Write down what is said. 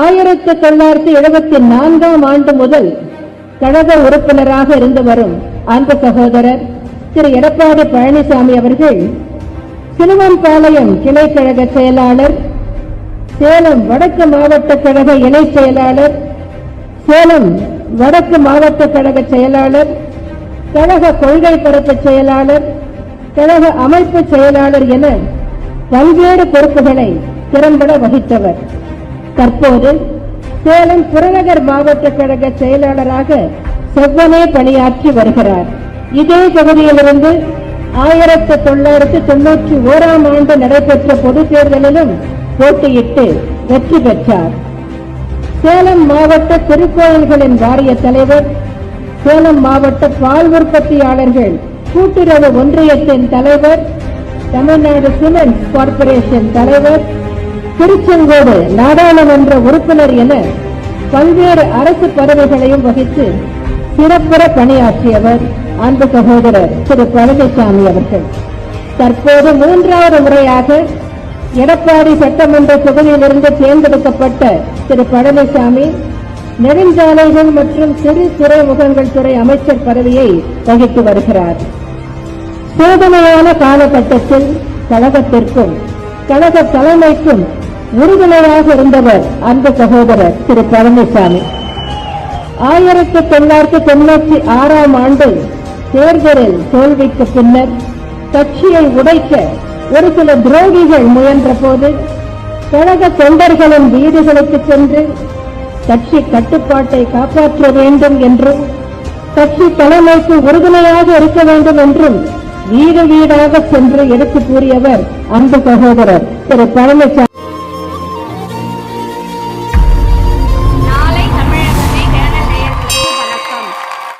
1974ஆம் ஆண்டு முதல் கழக உறுப்பினராக இருந்து வரும் அன்பு சகோதரர் திரு எடப்பாடி பழனிசாமி அவர்கள் சிலுவம்பாளையம் கிளை கழக செயலாளர், சேலம் வடக்கு மாவட்ட கழக இணை செயலாளர், சேலம் வடக்கு மாவட்ட கழக செயலாளர், கழக கொள்கை பரப்பு செயலாளர், கழக அமைப்பு செயலாளர் என பல்வேறு பொறுப்புகளை திறம்பட வகித்தவர். தற்போது சேலம் புறநகர் மாவட்ட கழக செயலாளராக செவ்வனே பணியாற்றி வருகிறார். இதே தொகுதியிலிருந்து 1991ஆம் ஆண்டு நடைபெற்ற பொதுத் தேர்தலிலும் போட்டியிட்டு வெற்றி பெற்றார். சேலம் மாவட்ட திருக்கோயில்களின் வாரிய தலைவர், சேலம் மாவட்ட பால் உற்பத்தியாளர்கள் கூட்டுறவு ஒன்றியத்தின் தலைவர், தமிழ்நாடு சிமெண்ட் கார்ப்பரேஷன் தலைவர், திருச்செங்கோடு நாடாளுமன்ற உறுப்பினர் என பல்வேறு அரசு பதவிகளையும் வகித்து சிறப்புற பணியாற்றியவர் அன்பு சகோதரர் திரு பழனிசாமி அவர்கள். தற்போது 3வது முறையாக எடப்பாடி சட்டமன்ற தொகுதியிலிருந்து தேர்ந்தெடுக்கப்பட்ட திரு பழனிசாமி நெடுஞ்சாலைகள் மற்றும் சிறு துறைமுகங்கள் துறை அமைச்சர் பதவியை வகித்து வருகிறார். சோதனையான காலகட்டத்தில் கழகத்திற்கும் கழக தலைமைக்கும் உறுதுணையாக இருந்தவர் அன்பு சகோதரர் திரு பழனிசாமி. 1996ஆம் ஆண்டு தேர்தலில் தோல்விக்கு பின்னர் கட்சியை உடைக்க ஒரு சில துரோகிகள் முயன்ற போது கழக தொண்டர்களின் வீடுகளுக்கு சென்று கட்சி கட்டுப்பாட்டை காப்பாற்ற வேண்டும் என்றும் கட்சி தலைமைக்கு உறுதுணையாக இருக்க வேண்டும் என்றும் வீடு வீடாக சென்று எடுத்து கூறியவர் அன்பு சகோதரர் திரு பழனிசாமி.